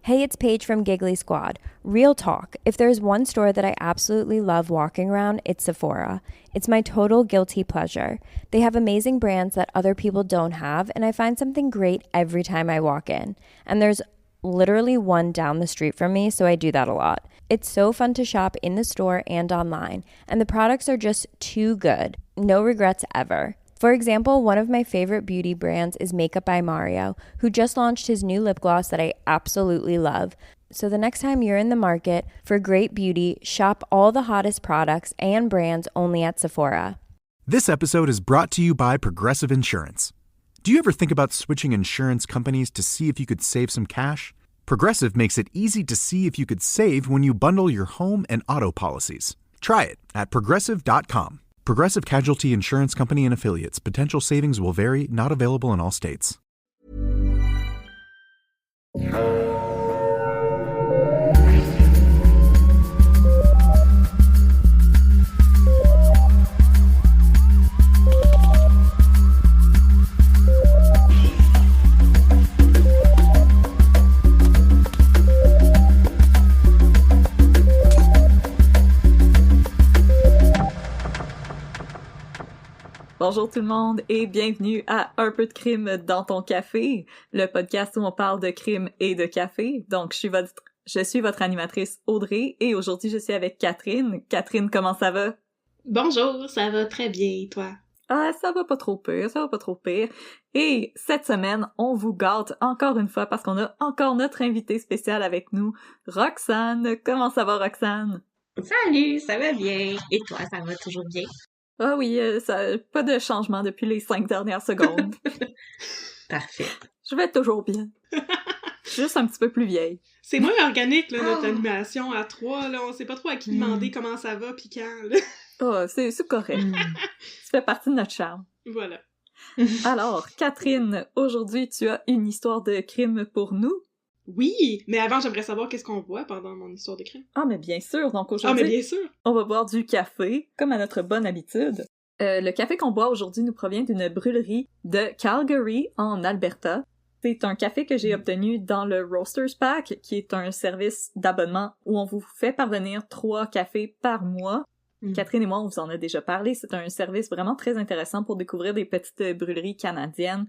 Hey, it's Paige from Giggly Squad. Real talk, if there's one store that I absolutely love walking around, it's Sephora. It's my total guilty pleasure. They have amazing brands that other people don't have, and I find something great every time I walk in. And there's literally one down the street from me, so I do that a lot. It's so fun to shop in the store and online, and the products are just too good. No regrets ever. For example, one of my favorite beauty brands is Makeup by Mario, who just launched his new lip gloss that I absolutely love. So the next time you're in the market for great beauty, shop all the hottest products and brands only at Sephora. This episode is brought to you by Progressive Insurance. Do you ever think about switching insurance companies to see if you could save some cash? Progressive makes it easy to see if you could save when you bundle your home and auto policies. Try it at Progressive.com. Progressive Casualty Insurance Company and Affiliates. Potential savings will vary. Not available in all states. Bonjour tout le monde et bienvenue à Un peu de crime dans ton café, le podcast où on parle de crime et de café. Donc, je suis votre animatrice Audrey et aujourd'hui, je suis avec Catherine. Catherine, comment ça va? Bonjour, ça va très bien, et toi? Ah, ça va pas trop pire, ça va pas trop pire. Et cette semaine, on vous gâte encore une fois parce qu'on a encore notre invité spécial avec nous, Roxane. Comment ça va, Roxane? Salut, ça va bien. Et toi, ça va toujours bien? Ah oui, pas de changement depuis les 5 dernières secondes. Parfait. Je vais toujours bien. Je suis juste un petit peu plus vieille. C'est moins organique, là, notre animation à 3, là. On sait pas trop à qui demander comment ça va pis quand, là. Oh, c'est correct. Ça fait partie de notre charme. Voilà. Alors, Catherine, aujourd'hui, tu as une histoire de crime pour nous. Oui, mais avant, j'aimerais savoir qu'est-ce qu'on boit pendant mon histoire de crime. Ah, mais bien sûr. Donc Ah, aujourd'hui, mais bien sûr. on va boire du café, comme à notre bonne habitude. Le café qu'on boit aujourd'hui nous provient d'une brûlerie de Calgary, en Alberta. C'est un café que j'ai obtenu dans le Roasters Pack, qui est un service d'abonnement où on vous fait parvenir 3 cafés par mois. Catherine et moi, on vous en a déjà parlé. C'est un service vraiment très intéressant pour découvrir des petites brûleries canadiennes.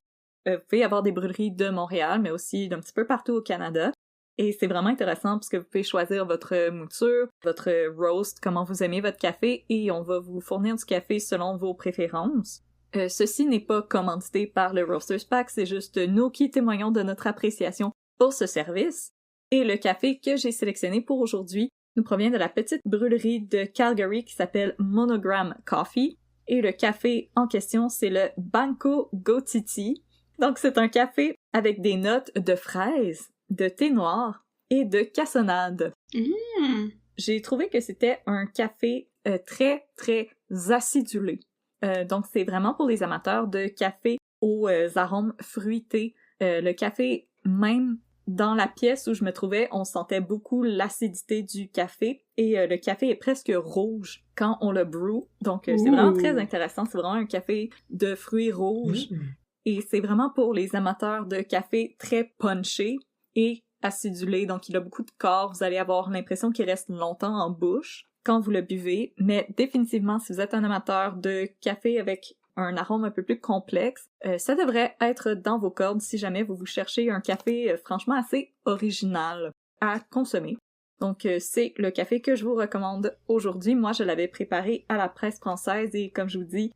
Vous pouvez avoir des brûleries de Montréal, mais aussi d'un petit peu partout au Canada. Et c'est vraiment intéressant parce que vous pouvez choisir votre mouture, votre roast, comment vous aimez votre café, et on va vous fournir du café selon vos préférences. Ceci n'est pas commandité par le Roasters Pack, c'est juste nous qui témoignons de notre appréciation pour ce service. Et le café que j'ai sélectionné pour aujourd'hui nous provient de la petite brûlerie de Calgary qui s'appelle Monogram Coffee. Et le café en question, c'est le Banco Gotiti. Donc, c'est un café avec des notes de fraises, de thé noir et de cassonade. J'ai trouvé que c'était un café très, très acidulé. Donc, c'est vraiment pour les amateurs de café aux arômes fruités. Le café, même dans la pièce où je me trouvais, on sentait beaucoup l'acidité du café et le café est presque rouge quand on le brew. Donc, c'est vraiment très intéressant. C'est vraiment un café de fruits rouges. Et c'est vraiment pour les amateurs de café très punché et acidulé. Donc, il a beaucoup de corps. Vous allez avoir l'impression qu'il reste longtemps en bouche quand vous le buvez. Mais définitivement, si vous êtes un amateur de café avec un arôme un peu plus complexe, ça devrait être dans vos cordes si jamais vous cherchez un café franchement assez original à consommer. Donc, c'est le café que je vous recommande aujourd'hui. Moi, je l'avais préparé à la presse française et comme je vous dis,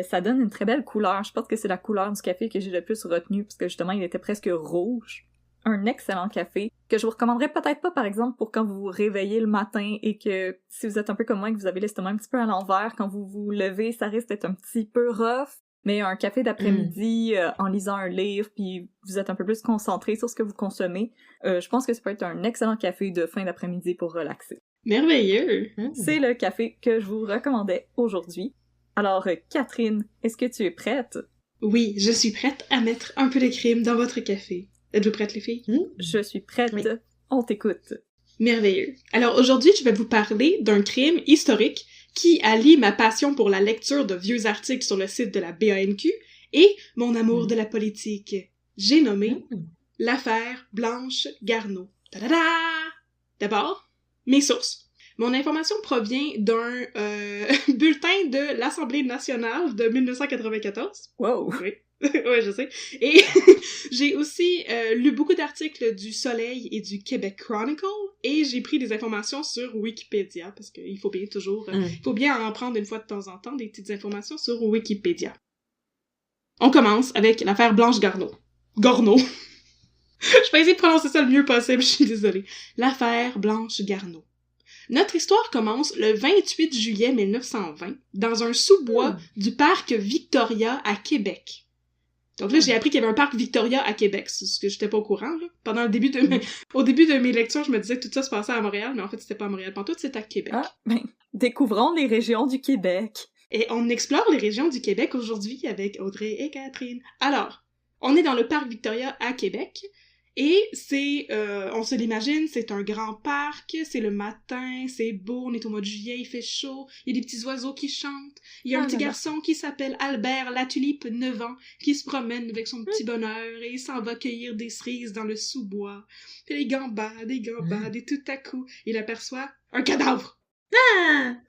ça donne une très belle couleur. Je pense que c'est la couleur du café que j'ai le plus retenu parce que justement, il était presque rouge. Un excellent café que je vous recommanderais peut-être pas, par exemple, pour quand vous vous réveillez le matin et que si vous êtes un peu comme moi et que vous avez l'estomac un petit peu à l'envers, quand vous vous levez, ça risque d'être un petit peu rough. Mais un café d'après-midi en lisant un livre puis vous êtes un peu plus concentré sur ce que vous consommez, je pense que ça peut être un excellent café de fin d'après-midi pour relaxer. Merveilleux! C'est le café que je vous recommandais aujourd'hui. Alors, Catherine, est-ce que tu es prête? Oui, je suis prête à mettre un peu de crime dans votre café. Êtes-vous prêtes, les filles? Je suis prête. Oui. On t'écoute. Merveilleux. Alors, aujourd'hui, je vais vous parler d'un crime historique qui allie ma passion pour la lecture de vieux articles sur le site de la BANQ et mon amour de la politique. J'ai nommé l'affaire Blanche Garneau. Ta-da-da! D'abord, mes sources. Mon information provient d'un bulletin de l'Assemblée nationale de 1994. Wow! Oui. Ouais, je sais. Et j'ai aussi lu beaucoup d'articles du Soleil et du Québec Chronicle, et j'ai pris des informations sur Wikipédia, parce qu'il faut bien toujours... il faut bien en prendre une fois de temps en temps des petites informations sur Wikipédia. On commence avec l'affaire Blanche Garneau. Gorneau. Je vais essayer de prononcer ça le mieux possible, je suis désolée. L'affaire Blanche Garneau. Notre histoire commence le 28 juillet 1920, dans un sous-bois du parc Victoria à Québec. Donc là, j'ai appris qu'il y avait un parc Victoria à Québec, c'est ce que j'étais pas au courant, là. Pendant au début de mes lectures, je me disais que tout ça se passait à Montréal, mais en fait, c'était pas à Montréal pantoute, c'était à Québec. Ah, ben, découvrons les régions du Québec. Et on explore les régions du Québec aujourd'hui avec Audrey et Catherine. Alors, on est dans le parc Victoria à Québec, et c'est, on se l'imagine, c'est un grand parc, c'est le matin, c'est beau, on est au mois de juillet, il fait chaud, il y a des petits oiseaux qui chantent, il y a un petit garçon qui s'appelle Albert Latulipe, 9 ans, qui se promène avec son petit bonheur, et il s'en va cueillir des cerises dans le sous-bois. Puis il gambade, et tout à coup, il aperçoit un cadavre!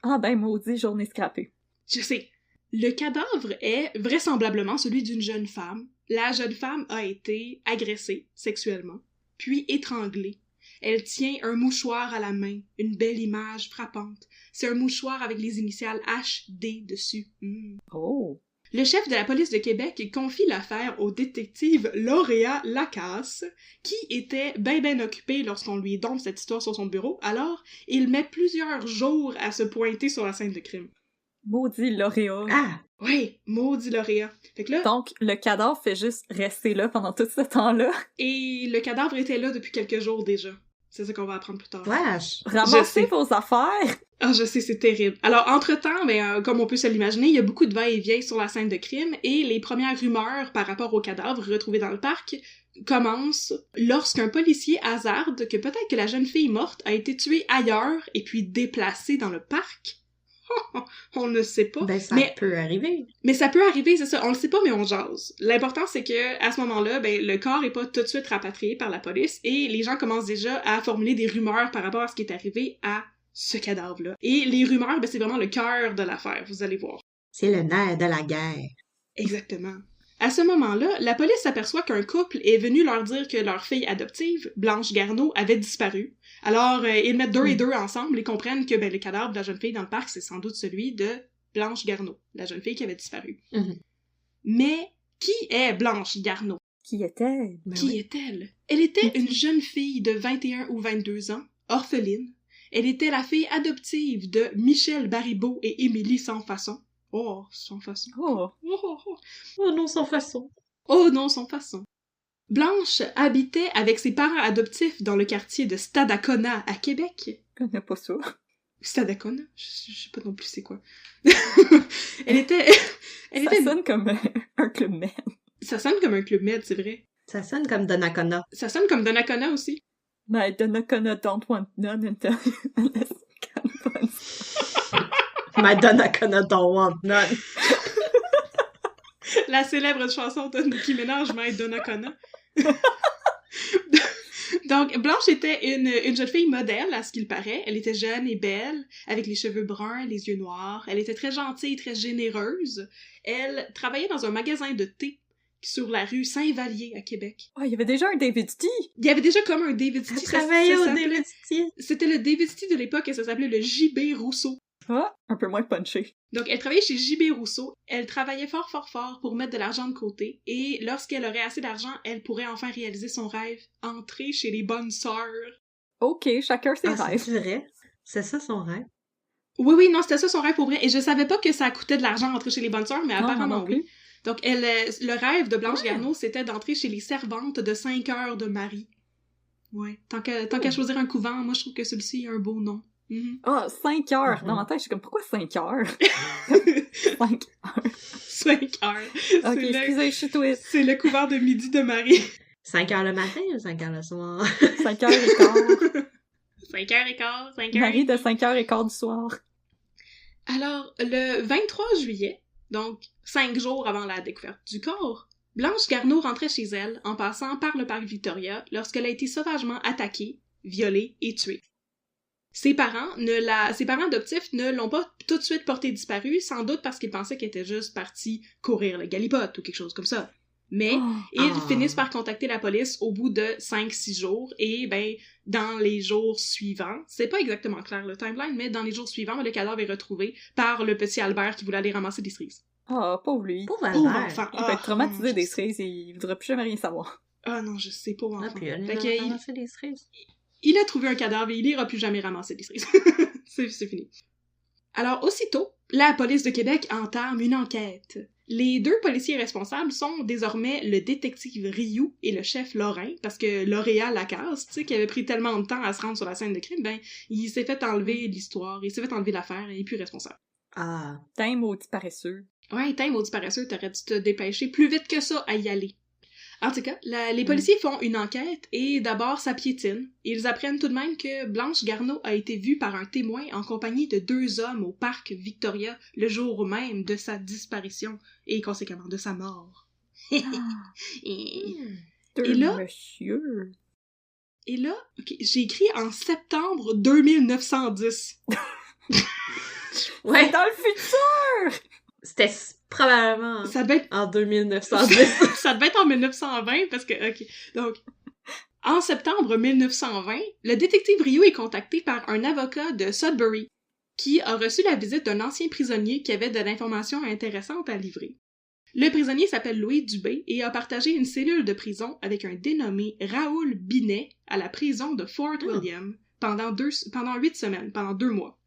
Ah ben, maudit, journée scrappée. Je sais. Le cadavre est vraisemblablement celui d'une jeune femme. La jeune femme a été agressée sexuellement, puis étranglée. Elle tient un mouchoir à la main, une belle image frappante. C'est un mouchoir avec les initiales HD dessus. Oh! Le chef de la police de Québec confie l'affaire au détective Lauréat Lacasse, qui était ben occupé lorsqu'on lui dompe cette histoire sur son bureau, alors il met plusieurs jours à se pointer sur la scène de crime. Maudit lauréat. Ah! Oui, maudit lauréat. Fait que là... Donc, le cadavre fait juste rester là pendant tout ce temps-là. Et le cadavre était là depuis quelques jours déjà. C'est ça qu'on va apprendre plus tard. Wesh! Ramassez vos affaires! Ah, je sais, c'est terrible. Alors, entre-temps, comme on peut se l'imaginer, il y a beaucoup de va-et-vient sur la scène de crime, et les premières rumeurs par rapport au cadavre retrouvé dans le parc commencent lorsqu'un policier hasarde que peut-être que la jeune fille morte a été tuée ailleurs et puis déplacée dans le parc. On ne sait pas. Ben, ça peut arriver. Mais ça peut arriver, c'est ça. On le sait pas, mais on jase. L'important, c'est que à ce moment-là, le corps est pas tout de suite rapatrié par la police et les gens commencent déjà à formuler des rumeurs par rapport à ce qui est arrivé à ce cadavre-là. Et les rumeurs, c'est vraiment le cœur de l'affaire, vous allez voir. C'est le nerf de la guerre. Exactement. À ce moment-là, la police s'aperçoit qu'un couple est venu leur dire que leur fille adoptive, Blanche Garneau, avait disparu. Alors, ils mettent deux et deux ensemble et comprennent que le cadavre de la jeune fille dans le parc, c'est sans doute celui de Blanche Garneau, la jeune fille qui avait disparu. Mais qui est Blanche Garneau? Qui est-elle? Qui est-elle? Elle était une jeune fille de 21 ou 22 ans, orpheline. Elle était la fille adoptive de Michel Baribeau et Émilie Sans Façon. Oh, Sans Façon. Oh non, sans façon. Oh non, Sans Façon. Blanche habitait avec ses parents adoptifs dans le quartier de Stadacona à Québec. Je connais pas ça. Stadacona? Je sais pas non plus c'est quoi. Elle était... Ça sonne comme un club med. Ça sonne comme un club med, c'est vrai. Ça sonne comme Donnacona. Ça sonne comme Donnacona aussi. My Donnacona don't want none until unless My Donnacona don't want none. La célèbre chanson de Nicki Minaj, My Donnacona. Donc, Blanche était une jeune fille modèle, à ce qu'il paraît. Elle était jeune et belle, avec les cheveux bruns, les yeux noirs. Elle était très gentille, très généreuse. Elle travaillait dans un magasin de thé sur la rue Saint-Vallier à Québec. Oh, il y avait déjà un David Tea! Il y avait déjà comme un David Tea. Elle travaillait au David Tea. C'était le David Tea de l'époque et ça s'appelait le J.B. Rousseau. Ah, un peu moins punché. Donc, elle travaillait chez J.B. Rousseau. Elle travaillait fort pour mettre de l'argent de côté. Et lorsqu'elle aurait assez d'argent, elle pourrait enfin réaliser son rêve, entrer chez les bonnes sœurs. Ok, chacun ses rêves. C'est vrai? C'est ça son rêve? Oui, non, c'était ça son rêve pour vrai. Et je savais pas que ça coûtait de l'argent d'entrer chez les bonnes sœurs, mais apparemment oui. Donc, le rêve de Blanche Garneau, c'était d'entrer chez les servantes de 5 heures de Marie. Ouais. Tant qu'à choisir un couvent, moi, je trouve que celui-ci a un beau nom. Ah, 5 heures! Dans ma tête, je suis comme, pourquoi 5 heures? 5 heures. 5 heures. Ok, excusez, je suis twist. C'est le couvent de midi de Marie. 5 heures le matin ou 5 heures le soir? 5 heures et quart. 5 heures et quart, 5 heures. Marie de 5 heures et quart du soir. Alors, le 23 juillet, donc 5 jours avant la découverte du corps, Blanche Garneau rentrait chez elle en passant par le parc Victoria lorsqu'elle a été sauvagement attaquée violée et tuée. Ses parents adoptifs ne l'ont pas tout de suite portée disparue, sans doute parce qu'ils pensaient qu'elle était juste partie courir le galipote ou quelque chose comme ça. Mais ils finissent par contacter la police au bout de 5-6 jours, et dans les jours suivants, c'est pas exactement clair le timeline, mais dans les jours suivants, le cadavre est retrouvé par le petit Albert qui voulait aller ramasser des cerises. Pauvre lui. Pauvre Pauvre Albert. enfant. Il va être traumatisé des cerises et il voudra plus jamais rien savoir. Ah non, je sais, pauvre enfant. Puis elle Fait a que ramassé des cerises. il a trouvé un cadavre et il ira plus jamais ramasser des cerises. c'est fini. Alors, aussitôt, la police de Québec entame une enquête. Les 2 policiers responsables sont désormais le détective Rioux et le chef Lorrain, parce que Lauréat Lacasse, tu sais, qui avait pris tellement de temps à se rendre sur la scène de crime, il s'est fait enlever l'histoire, il s'est fait enlever l'affaire et il est plus responsable. Ah. T'es maudit paresseux. Ouais, t'es maudit paresseux, t'aurais dû te dépêcher plus vite que ça à y aller. En tout cas, les policiers font une enquête et d'abord ça piétine. Ils apprennent tout de même que Blanche Garneau a été vue par un témoin en compagnie de 2 hommes au parc Victoria le jour même de sa disparition et conséquemment de sa mort. Et là... Monsieur. Et là, okay, j'ai écrit en septembre 2910. Ouais. Dans le futur! C'était probablement Ça devait être... en 2910. ça devait être en 1920 parce que... Ok, donc... En septembre 1920, le détective Rioux est contacté par un avocat de Sudbury qui a reçu la visite d'un ancien prisonnier qui avait de l'information intéressante à livrer. Le prisonnier s'appelle Louis Dubé et a partagé une cellule de prison avec un dénommé Raoul Binet à la prison de Fort William pendant 8 semaines, pendant 2 mois.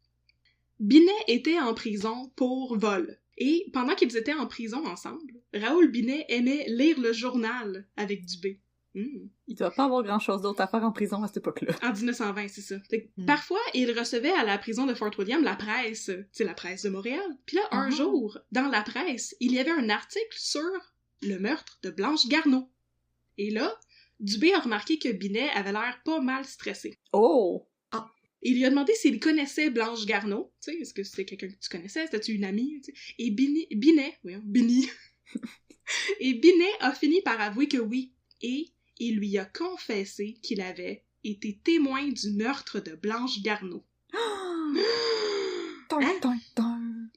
Binet était en prison pour vol. Et pendant qu'ils étaient en prison ensemble, Raoul Binet aimait lire le journal avec Dubé. Il doit pas avoir grand-chose d'autre à faire en prison à cette époque-là. En 1920, c'est ça. Parfois, il recevait à la prison de Fort William la presse, tu sais, la presse de Montréal. Puis là, un jour, dans la presse, il y avait un article sur le meurtre de Blanche Garneau. Et là, Dubé a remarqué que Binet avait l'air pas mal stressé. Oh! Il lui a demandé s'il connaissait Blanche Garneau. Tu sais, est-ce que c'était quelqu'un que tu connaissais? C'était-tu une amie? Tu sais? Et Binet... Et Binet a fini par avouer que oui. Et il lui a confessé qu'il avait été témoin du meurtre de Blanche Garneau.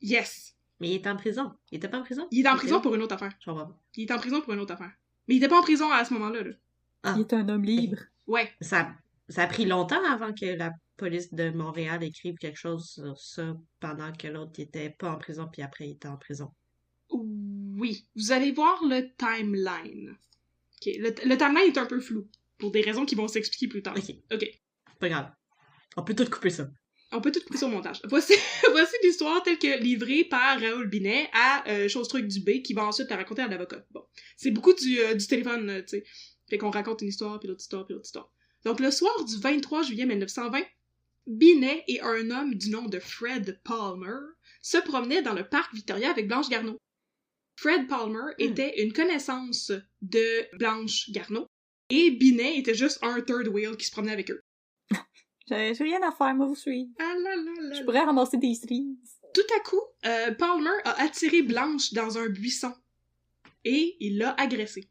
Yes! Mais il est en prison. Il était pas en prison? Il est en prison pour une autre affaire. Je comprends pas. Il est en prison pour une autre affaire. Mais il était pas en prison à ce moment-là, là. Ah. Il est un homme libre. Ouais. Ça a pris longtemps avant que la police de Montréal écrive quelque chose sur ça pendant que l'autre était pas en prison puis après il était en prison. Oui. Vous allez voir le timeline. Ok. Le timeline est un peu flou. Pour des raisons qui vont s'expliquer plus tard. Ok. Pas grave. On peut tout couper ça. On peut tout couper sur le montage. Voici l'histoire telle que livrée par Raoul Binet à Chose-Truc Dubé, qui va ensuite la raconter à l'avocat. Bon. C'est beaucoup du téléphone, tu sais. Fait qu'on raconte une histoire, puis l'autre histoire, puis l'autre histoire. Donc, le soir du 23 juillet 1920, Binet et un homme du nom de Fred Palmer se promenaient dans le parc Victoria avec Blanche Garneau. Fred Palmer était une connaissance de Blanche Garneau, et Binet était juste un third wheel qui se promenait avec eux. J'ai rien à faire, moi, vous suivre. Ah là là là. Je pourrais ramasser des cerises. Tout à coup, Palmer a attiré Blanche dans un buisson, et il l'a agressée.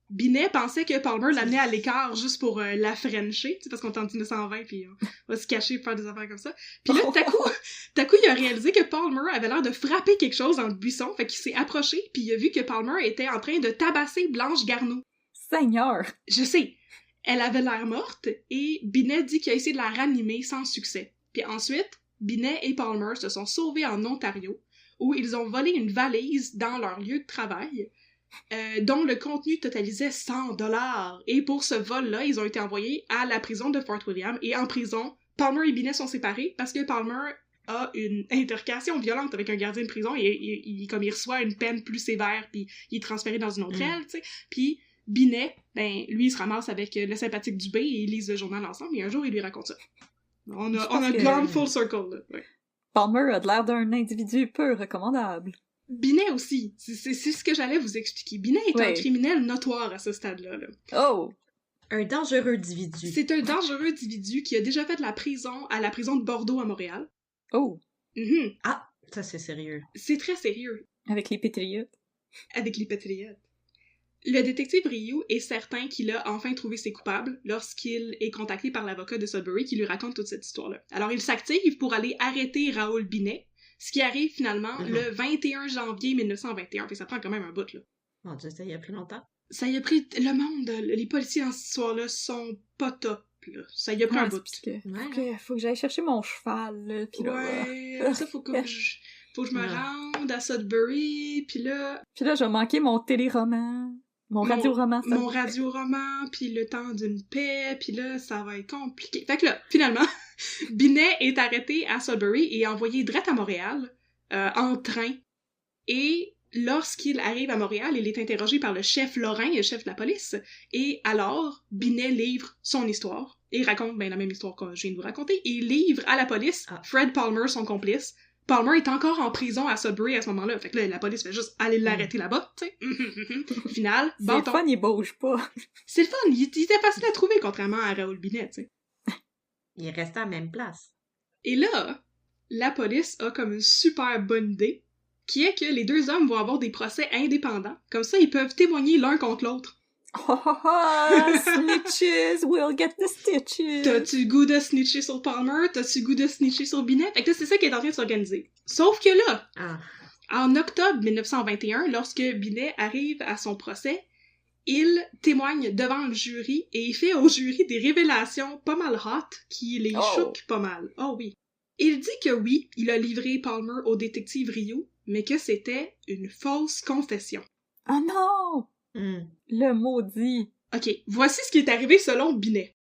Binet pensait que Palmer l'amenait à l'écart juste pour la frencher, tu sais, parce qu'on est en 1920 puis on va se cacher pour faire des affaires comme ça. Puis là, tout à coup, il a réalisé que Palmer avait l'air de frapper quelque chose dans le buisson, fait qu'il s'est approché puis il a vu que Palmer était en train de tabasser Blanche Garneau. Seigneur! Je sais, elle avait l'air morte et Binet dit qu'il a essayé de la ranimer sans succès. Puis ensuite, Binet et Palmer se sont sauvés en Ontario, où ils ont volé une valise dans leur lieu de travail, dont le contenu totalisait 100$. Et pour ce vol-là, ils ont été envoyés à la prison de Fort William. Et en prison, Palmer et Binet sont séparés parce que Palmer a une intercation violente avec un gardien de prison et comme il reçoit une peine plus sévère, puis il est transféré dans une autre aile, tu sais. Puis Binet, lui, il se ramasse avec le sympathique Dubé et ils lisent le journal ensemble et un jour, il lui raconte ça. On a gone full circle, là. Ouais. Palmer a de l'air d'un individu peu recommandable. Binet aussi, c'est ce que j'allais vous expliquer. Binet est un criminel notoire à ce stade-là. Là. Oh! Un dangereux individu. C'est un dangereux individu qui a déjà fait de la prison à la prison de Bordeaux à Montréal. Oh! Mm-hmm. Ah, ça c'est sérieux. C'est très sérieux. Avec les patriotes. Avec les patriotes. Le détective Ryu est certain qu'il a enfin trouvé ses coupables lorsqu'il est contacté par l'avocat de Sudbury qui lui raconte toute cette histoire-là. Alors il s'active pour aller arrêter Raoul Binet, ce qui arrive finalement le 21 janvier 1921. Fait que ça prend quand même un bout, là. Mon Dieu, ça y a pris longtemps. Ça y a pris... Le monde, les policiers dans cette histoire-là sont pas top, là. Ça y a pris un bout. Faut que j'aille chercher mon cheval, là, pis là... Ouais, ça faut que je me rende à Sudbury, puis là... Puis là, je vais manquer mon téléroman... Mon radio-roman. Mon radio-roman, puis le temps d'une paix, puis là, ça va être compliqué. Fait que là, finalement, Binet est arrêté à Sudbury et envoyé direct à Montréal, en train. Et lorsqu'il arrive à Montréal, il est interrogé par le chef Lorrain, le chef de la police. Et alors, Binet livre son histoire. Et raconte la même histoire que je viens de vous raconter. Et il livre à la police Fred Palmer, son complice. Palmer est encore en prison à Sudbury à ce moment-là. Fait que là, la police fait juste aller l'arrêter là-bas, tu sais. Final, c'est le fun, il bouge pas. C'est le fun, il était facile à trouver, contrairement à Raoul Binet, tu sais. Il est resté à la même place. Et là, la police a comme une super bonne idée, qui est que les deux hommes vont avoir des procès indépendants. Comme ça, ils peuvent témoigner l'un contre l'autre. Snitches will get the stitches. T'as-tu le goût de snitcher sur Palmer? T'as-tu le goût de snitcher sur Binet? Fait que là, c'est ça qui est en train de s'organiser. Sauf que là, en octobre 1921, lorsque Binet arrive à son procès, il témoigne devant le jury et il fait au jury des révélations pas mal hot qui les choquent pas mal. Oh oui. Il dit que oui, il a livré Palmer au détective Ryu, mais que c'était une fausse confession. Oh non! Le maudit! Ok, voici ce qui est arrivé selon Binet.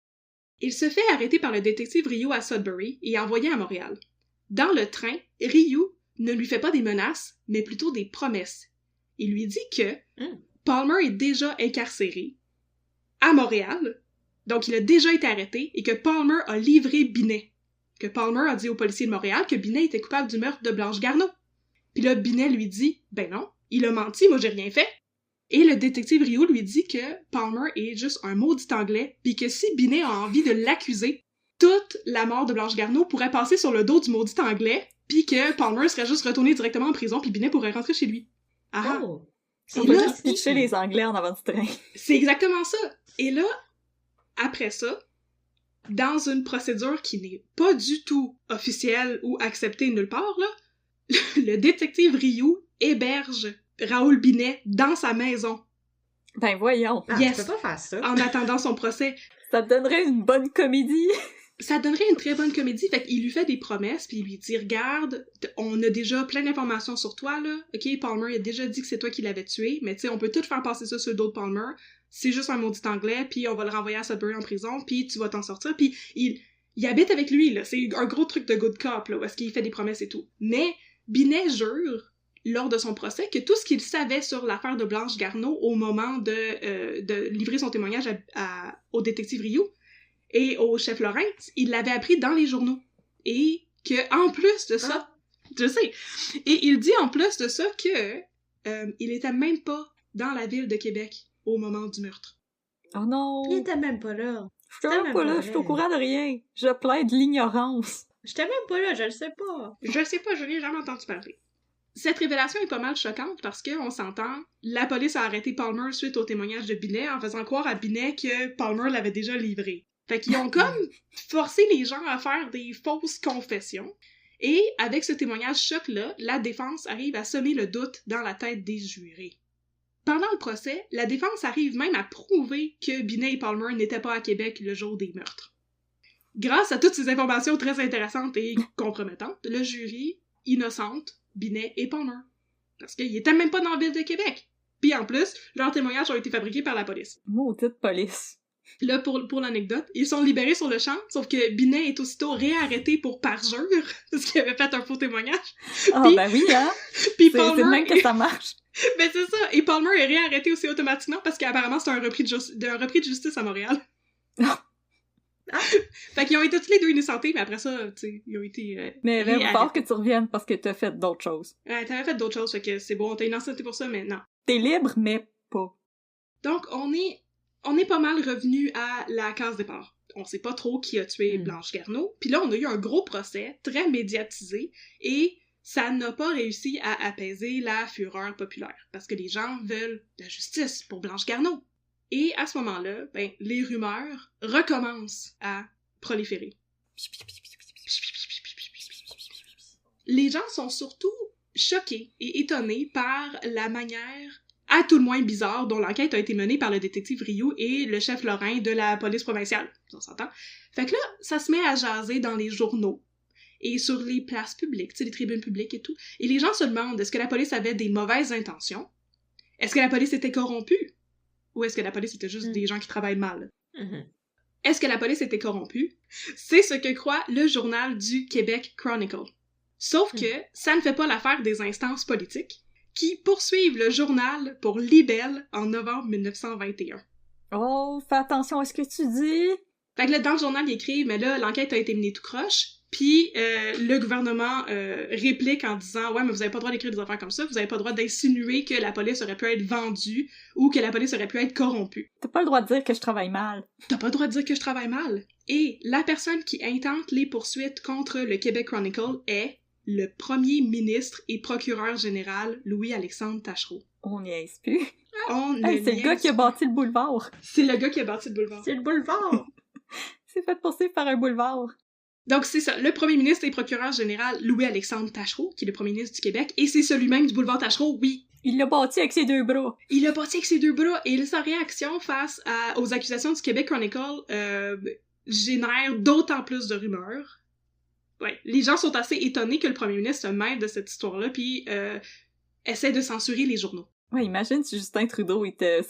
Il se fait arrêter par le détective Ryu à Sudbury et envoyé à Montréal. Dans le train, Ryu ne lui fait pas des menaces, mais plutôt des promesses. Il lui dit que Palmer est déjà incarcéré à Montréal, donc il a déjà été arrêté, et que Palmer a livré Binet. Que Palmer a dit aux policiers de Montréal que Binet était coupable du meurtre de Blanche Garneau. Puis là, Binet lui dit « Ben non, il a menti, moi j'ai rien fait. » Et le détective Ryu lui dit que Palmer est juste un maudit anglais, puis que si Binet a envie de l'accuser, toute la mort de Blanche Garneau pourrait passer sur le dos du maudit anglais, puis que Palmer serait juste retourné directement en prison, puis Binet pourrait rentrer chez lui. Ah! On peut juste pitcher les Anglais en avant du train. C'est exactement ça! Et là, après ça, dans une procédure qui n'est pas du tout officielle ou acceptée nulle part, là, le détective Ryu héberge Raoul Binet dans sa maison. Ben voyons. Tu peux pas faire ça. En attendant son procès. Ça donnerait une bonne comédie. Ça donnerait une très bonne comédie. Fait qu'il lui fait des promesses, puis il lui dit « Regarde, on a déjà plein d'informations sur toi, là. OK, Palmer a déjà dit que c'est toi qui l'avais tué, mais tu sais, on peut tout faire passer ça sur le dos de Palmer. C'est juste un maudit anglais, puis on va le renvoyer à Sudbury en prison, puis tu vas t'en sortir. » Puis il habite avec lui, là. C'est un gros truc de good cop, là, où est-ce qu'il fait des promesses et tout. Mais Binet jure, lors de son procès, que tout ce qu'il savait sur l'affaire de Blanche Garneau au moment de livrer son témoignage au détective Ryu et au chef Lorrain, il l'avait appris dans les journaux. Et que, en plus de ça, je sais, et il dit en plus de ça que il était même pas dans la ville de Québec au moment du meurtre. Oh non! Il était même pas là. Je suis même pas là, je suis au courant de rien. Je plaide l'ignorance. J'étais même pas là, je le sais pas. Je le sais pas, je n'ai jamais entendu parler. Cette révélation est pas mal choquante parce que, on s'entend, la police a arrêté Palmer suite au témoignage de Binet en faisant croire à Binet que Palmer l'avait déjà livré. Fait qu'ils ont comme forcé les gens à faire des fausses confessions. Et avec ce témoignage choc-là, la défense arrive à semer le doute dans la tête des jurés. Pendant le procès, la défense arrive même à prouver que Binet et Palmer n'étaient pas à Québec le jour des meurtres. Grâce à toutes ces informations très intéressantes et compromettantes, le jury innocente Binet et Palmer. Parce qu'ils étaient même pas dans la ville de Québec. Puis en plus, leurs témoignages ont été fabriqués par la police. Maudite police. Là, pour l'anecdote, ils sont libérés sur le champ, sauf que Binet est aussitôt réarrêté pour parjure, parce qu'il avait fait un faux témoignage. Ah, ben oui, hein? Puis c'est de même que ça marche. Ben c'est ça, et Palmer est réarrêté aussi automatiquement, parce qu'apparemment c'est un repris de justice à Montréal. Fait qu'ils ont été tous les deux innocentés, mais après ça, tu sais, ils ont été... mais il va falloir que tu reviennes parce que t'as fait d'autres choses. Ouais, t'avais fait d'autres choses, fait que c'est bon, t'as innocenté pour ça, mais non. T'es libre, mais pas. Donc, on est pas mal revenu à la case départ. On sait pas trop qui a tué Blanche Garneau, puis là, on a eu un gros procès, très médiatisé, et ça n'a pas réussi à apaiser la fureur populaire, parce que les gens veulent la justice pour Blanche Garneau. Et à ce moment-là, ben, les rumeurs recommencent à proliférer. Les gens sont surtout choqués et étonnés par la manière, à tout le moins bizarre, dont l'enquête a été menée par le détective Rioux et le chef Lorrain de la police provinciale. On s'entend? Fait que là, ça se met à jaser dans les journaux et sur les places publiques, tu sais, les tribunes publiques et tout. Et les gens se demandent, est-ce que la police avait des mauvaises intentions? Est-ce que la police était corrompue? Ou est-ce que la police était juste des gens qui travaillent mal? Est-ce que la police était corrompue? C'est ce que croit le journal du Québec Chronicle. Sauf que ça ne fait pas l'affaire des instances politiques qui poursuivent le journal pour libelle en novembre 1921. Oh, fais attention à ce que tu dis! Fait que là, dans le journal, ils écrivent, mais là, l'enquête a été menée tout croche, puis le gouvernement réplique en disant « Ouais, mais vous avez pas le droit d'écrire des affaires comme ça, vous avez pas le droit d'insinuer que la police aurait pu être vendue ou que la police aurait pu être corrompue. » T'as pas le droit de dire que je travaille mal. T'as pas le droit de dire que je travaille mal. Et la personne qui intente les poursuites contre le Québec Chronicle est le premier ministre et procureur général Louis-Alexandre Taschereau. On n'y est plus. C'est le gars qui a bâti le boulevard. C'est le gars qui a bâti le boulevard. C'est le boulevard! C'est fait poursuivre par un boulevard. Donc c'est ça, le premier ministre et procureur général Louis-Alexandre Taschereau, qui est le premier ministre du Québec, et c'est celui-même du boulevard Taschereau, oui. Il l'a bâti avec ses deux bras. Il l'a bâti avec ses deux bras, et sa réaction face aux accusations du Québec Chronicle génère d'autant plus de rumeurs. Ouais, les gens sont assez étonnés que le premier ministre se mêle de cette histoire-là, puis essaie de censurer les journaux. Ouais, imagine si Justin Trudeau, il te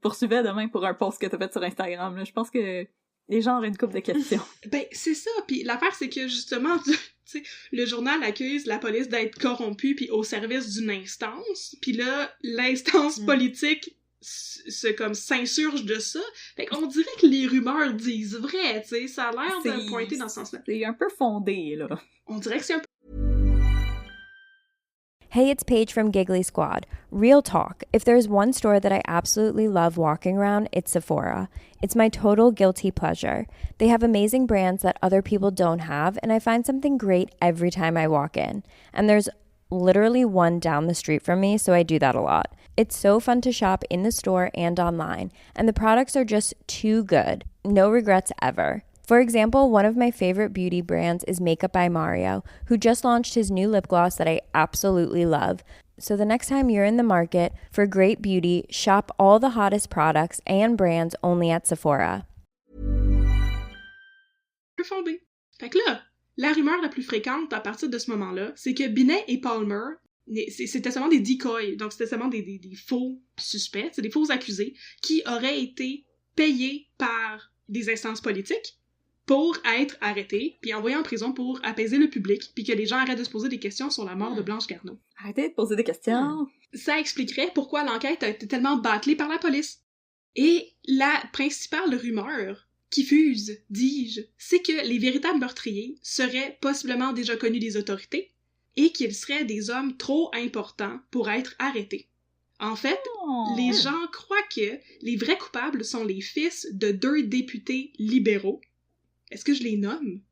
poursuivait demain pour un post que t'as fait sur Instagram, là. Je pense que les gens auraient une couple de questions. Ben, c'est ça, puis l'affaire, c'est que justement, tu sais, le journal accuse la police d'être corrompue puis au service d'une instance, puis là, l'instance politique comme s'insurge de ça. Fait qu'on dirait que les rumeurs disent vrai, tu sais, ça a l'air de pointer dans ce sens-là. C'est un peu fondé, là. On dirait que c'est un peu... Hey, it's Paige from Giggly Squad. Real talk. If there's one store that I absolutely love walking around, it's Sephora. It's my total guilty pleasure. They have amazing brands that other people don't have, and I find something great every time I walk in. And there's literally one down the street from me, so I do that a lot. It's so fun to shop in the store and online, and the products are just too good. No regrets ever. For example, one of my favorite beauty brands is Makeup by Mario, who just launched his new lip gloss that I absolutely love. So the next time you're in the market for great beauty, shop all the hottest products and brands only at Sephora. Fondé. Fait que là, la rumeur la plus fréquente à partir de ce moment-là, c'est que Binet et Palmer, c'était seulement des decoys, donc c'était seulement des faux suspects, c'est des faux accusés, qui auraient été payés par des instances politiques pour être arrêtés, puis envoyés en prison pour apaiser le public, puis que les gens arrêtent de se poser des questions sur la mort de Blanche Garneau. Arrêtez de poser des questions! Ça expliquerait pourquoi l'enquête a été tellement bâclée par la police. Et la principale rumeur qui fuse, dis-je, c'est que les véritables meurtriers seraient possiblement déjà connus des autorités et qu'ils seraient des hommes trop importants pour être arrêtés. En fait, les gens croient que les vrais coupables sont les fils de 2 députés libéraux. Est-ce que je les nomme?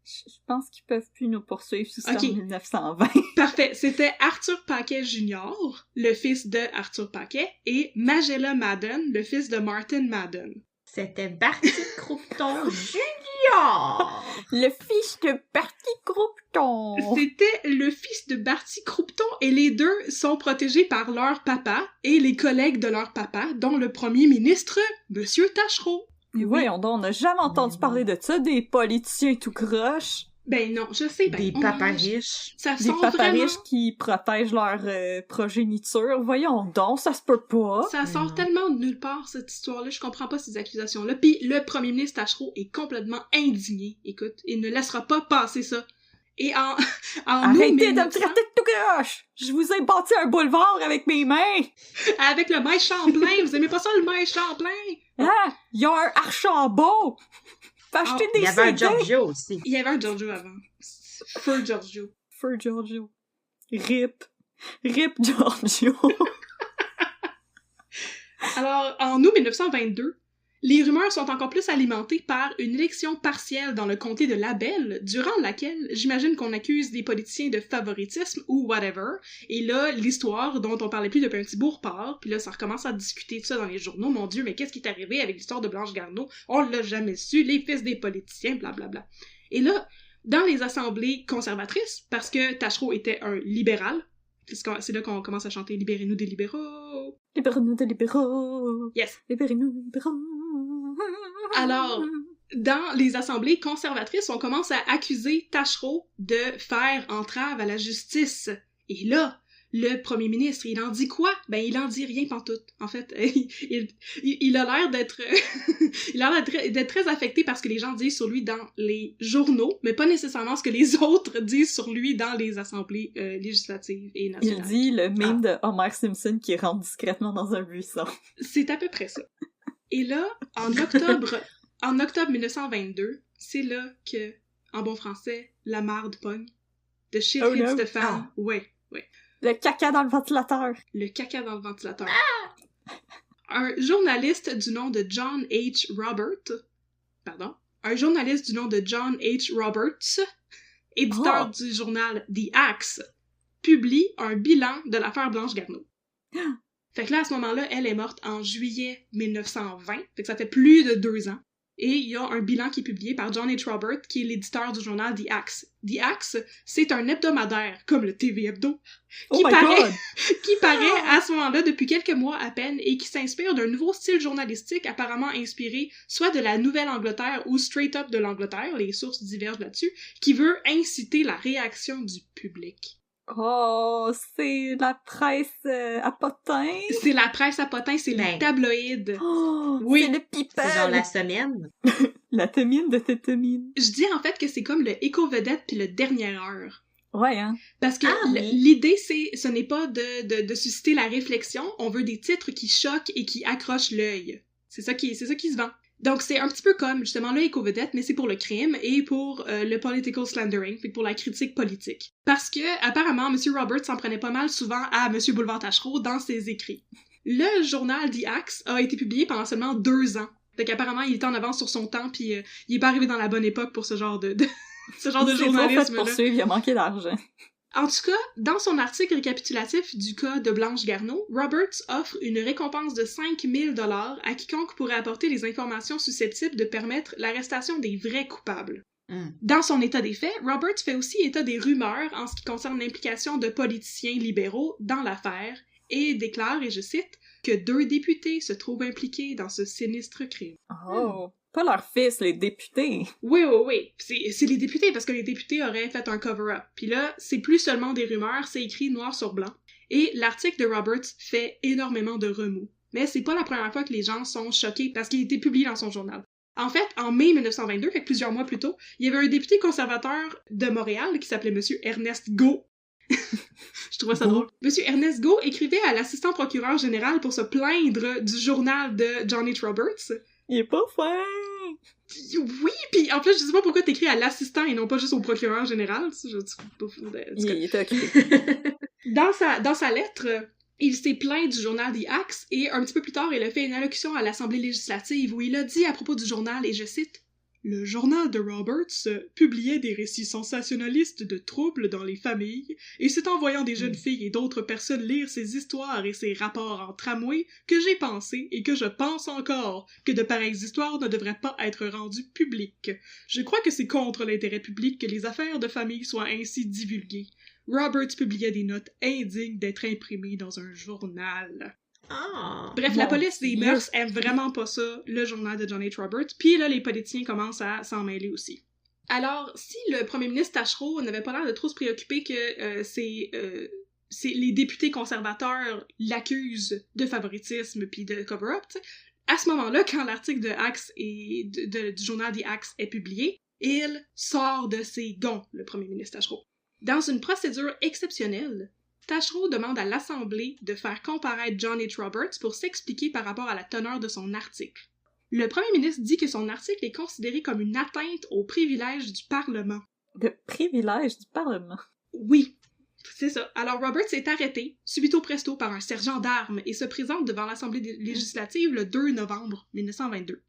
Je pense qu'ils peuvent plus nous poursuivre sous ça en 1920. Parfait. C'était Arthur Paquet Jr., le fils de Arthur Paquet, et Magella Madden, le fils de Martin Madden. C'était Barty Croupton Junior! Le fils de Barty Croupton! C'était le fils de Barty Croupton, et les deux sont protégés par leur papa et les collègues de leur papa, dont le premier ministre, Monsieur Taschereau. Mais voyons donc, on n'a jamais entendu parler de ça, des politiciens tout croche. Ben non, je sais. Des papas riches. Des papas riches qui protègent leur progéniture. Voyons donc, ça se peut pas. Ça sort tellement de nulle part, cette histoire-là. Je comprends pas ces accusations-là. Puis le premier ministre Taschereau est complètement indigné. Écoute, il ne laissera pas passer ça. Et Arrêtez de me traiter de tout croche! Je vous ai bâti un boulevard avec mes mains! Avec le maïs Champlain! Vous aimez pas ça, le maïs Champlain? Ah! Il y a un Archambault! Faut acheter des CD! Il y avait un Giorgio aussi. Il y avait un Giorgio avant. Feu Giorgio. Feu Giorgio. RIP. RIP Giorgio. Alors, en août 1922, Les rumeurs sont encore plus alimentées par une élection partielle dans le comté de Labelle, durant laquelle j'imagine qu'on accuse des politiciens de favoritisme ou whatever, et là, l'histoire dont on parlait plus depuis un petit bout repart, puis là, ça recommence à discuter de ça dans les journaux. Mon Dieu, mais qu'est-ce qui est arrivé avec l'histoire de Blanche Garneau? On l'a jamais su, les fils des politiciens, blablabla. Et là, dans les assemblées conservatrices, parce que Taschereau était un libéral, c'est là qu'on commence à chanter « Libérez-nous des libéraux ». Libérez-nous des libéraux. Yes. Libérez-nous des libéraux. Alors, dans les assemblées conservatrices, on commence à accuser Taschereau de faire entrave à la justice. Et là, le premier ministre, il en dit quoi? Ben, il en dit rien pantoute. En fait, il a l'air d'être il a l'air d'être très affecté par ce que les gens disent sur lui dans les journaux, mais pas nécessairement ce que les autres disent sur lui dans les assemblées législatives et nationales. Il dit le meme de Homer Simpson qui rentre discrètement dans un buisson. C'est à peu près ça. Et là, en octobre 1922, c'est là que, en bon français, la marde pogne. The shit hits the fan. Ouais. Le caca dans le ventilateur. Le caca dans le ventilateur. Un journaliste du nom de John H. Roberts, éditeur du journal The Axe, publie un bilan de l'affaire Blanche Garneau. Fait que là, à ce moment-là, elle est morte en juillet 1920, fait que ça fait plus de 2 ans. Et il y a un bilan qui est publié par John H. Roberts, qui est l'éditeur du journal The Axe. The Axe, c'est un hebdomadaire, comme le TV Hebdo, qui paraît à ce moment-là depuis quelques mois à peine et qui s'inspire d'un nouveau style journalistique apparemment inspiré soit de la Nouvelle-Angleterre ou straight up de l'Angleterre, les sources divergent là-dessus, qui veut inciter la réaction du public. Oh, c'est la presse à potins. C'est la presse à potins, c'est les tabloïds. Oh, oui. C'est le people. C'est genre la semaine. La témine de tétémine. Je dis en fait que c'est comme le éco-vedette puis le dernière heure. Ouais, hein. Parce que l'idée, ce n'est pas de susciter la réflexion, on veut des titres qui choquent et qui accrochent l'œil. C'est ça qui se vend. Donc c'est un petit peu comme, justement, le éco-vedette, mais c'est pour le crime et pour le political slandering, fait pour la critique politique. Parce que, apparemment, M. Roberts s'en prenait pas mal souvent à M. Boulevard Taschereau dans ses écrits. Le journal The Axe a été publié pendant seulement 2 ans. Fait qu'apparemment, il était en avance sur son temps, puis il est pas arrivé dans la bonne époque pour ce genre de journalisme-là. Il a manqué d'argent. En tout cas, dans son article récapitulatif du cas de Blanche Garneau, Roberts offre une récompense de 5 000 $ à quiconque pourrait apporter les informations susceptibles de permettre l'arrestation des vrais coupables. Dans son état des faits, Roberts fait aussi état des rumeurs en ce qui concerne l'implication de politiciens libéraux dans l'affaire et déclare, et je cite, que 2 députés se trouvent impliqués dans ce sinistre crime. Oh! Pas leur fils, les députés. Oui. C'est les députés, parce que les députés auraient fait un cover-up. Puis là, c'est plus seulement des rumeurs, c'est écrit noir sur blanc. Et l'article de Roberts fait énormément de remous. Mais c'est pas la première fois que les gens sont choqués parce qu'il a été publié dans son journal. En fait, en mai 1922, fait que plusieurs mois plus tôt, il y avait un député conservateur de Montréal qui s'appelait Monsieur Ernest Gault. Je trouvais ça drôle. Monsieur Ernest Gault écrivait à l'assistant procureur général pour se plaindre du journal de John H. Roberts. Il est pas fin! Oui, pis en plus, je sais pas pourquoi t'écris à l'assistant et non pas juste au procureur général. Il était occupé. Dans sa lettre, il s'est plaint du journal The Axe et un petit peu plus tard, il a fait une allocution à l'Assemblée législative où il a dit à propos du journal, et je cite, « Le journal de Roberts publiait des récits sensationnalistes de troubles dans les familles, et c'est en voyant des jeunes filles et d'autres personnes lire ces histoires et ces rapports en tramway que j'ai pensé, et que je pense encore, que de pareilles histoires ne devraient pas être rendues publiques. Je crois que c'est contre l'intérêt public que les affaires de famille soient ainsi divulguées. Roberts publiait des notes indignes d'être imprimées dans un journal. » Bref, la police des mœurs aime vraiment pas ça, le journal de John H. Roberts, puis là, les politiciens commencent à s'en mêler aussi. Alors, si le premier ministre Taschereau n'avait pas l'air de trop se préoccuper que les députés conservateurs l'accusent de favoritisme puis de cover-up, à ce moment-là, quand l'article de Axe et du journal The Axe est publié, il sort de ses gonds, le premier ministre Taschereau. Dans une procédure exceptionnelle, Taschereau demande à l'Assemblée de faire comparaître John H. Roberts pour s'expliquer par rapport à la teneur de son article. Le premier ministre dit que son article est considéré comme une atteinte aux privilèges du Parlement. Le privilège du Parlement? Oui. C'est ça. Alors Roberts est arrêté, subito presto, par un sergent d'armes et se présente devant l'Assemblée législative le 2 novembre 1922.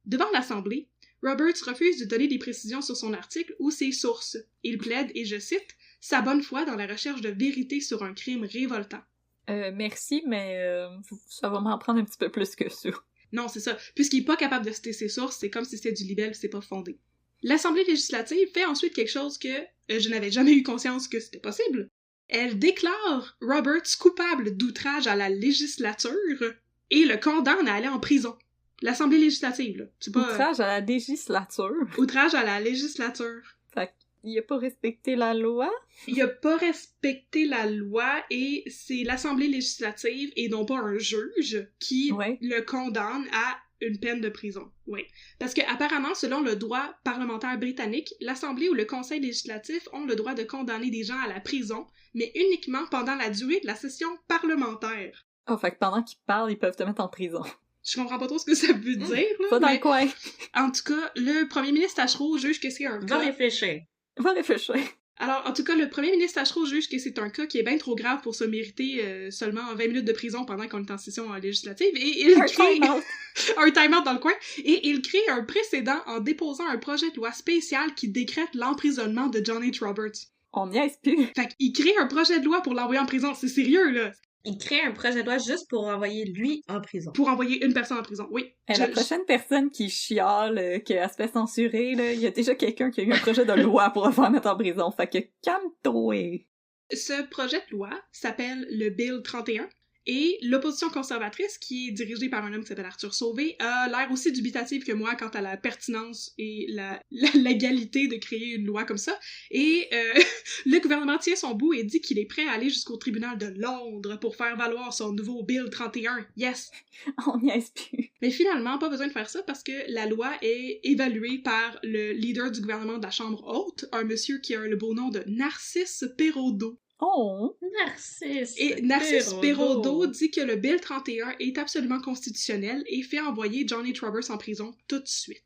Devant l'Assemblée, Roberts refuse de donner des précisions sur son article ou ses sources. Il plaide, et je cite, « sa bonne foi dans la recherche de vérité sur un crime révoltant ». Merci, mais ça va m'en prendre un petit peu plus que ça. Non, c'est ça. Puisqu'il est pas capable de citer ses sources, c'est comme si c'était du libelle, c'est pas fondé. L'Assemblée législative fait ensuite quelque chose que je n'avais jamais eu conscience que c'était possible. Elle déclare Roberts coupable d'outrage à la législature et le condamne à aller en prison. L'Assemblée législative, là. C'est pas... Outrage à la législature? Outrage à la législature. Fait qu'il a pas respecté la loi? Il a pas respecté la loi et c'est l'Assemblée législative et non pas un juge qui le condamne à une peine de prison. Oui. Parce que apparemment, selon le droit parlementaire britannique, l'Assemblée ou le Conseil législatif ont le droit de condamner des gens à la prison, mais uniquement pendant la durée de la session parlementaire. Oh, fait que pendant qu'ils parlent, ils peuvent te mettre en prison. Je comprends pas trop ce que ça veut dire, là. Pas dans le coin. En tout cas, le premier ministre Taschereau juge que c'est un cas... Va réfléchir. Alors, en tout cas, le premier ministre Taschereau juge que c'est un cas qui est bien trop grave pour se mériter seulement 20 minutes de prison pendant qu'on est en session législative, et il crée... un time-out dans le coin, et il crée un précédent en déposant un projet de loi spécial qui décrète l'emprisonnement de John H. Roberts. On n'y est plus. Fait qu'il crée un projet de loi pour l'envoyer en prison, c'est sérieux, là! Il crée un projet de loi juste pour envoyer lui en prison. Pour envoyer une personne en prison, oui. La prochaine personne qui chiale, qui a se fait censurer, là, il y a déjà quelqu'un qui a eu un projet de loi pour le faire mettre en prison. Fait que calme-toi. Ce projet de loi s'appelle le Bill 31. Et l'opposition conservatrice, qui est dirigée par un homme qui s'appelle Arthur Sauvé, a l'air aussi dubitative que moi quant à la pertinence et la légalité de créer une loi comme ça. Et le gouvernement tient son bout et dit qu'il est prêt à aller jusqu'au tribunal de Londres pour faire valoir son nouveau Bill 31. Yes! On n'y est plus. Mais finalement, pas besoin de faire ça parce que la loi est évaluée par le leader du gouvernement de la Chambre haute, un monsieur qui a le beau nom de Narcisse Perraudot. Oh! Narcisse! Et Narcisse Perraudot dit que le Bill 31 est absolument constitutionnel et fait envoyer John H. Roberts en prison tout de suite.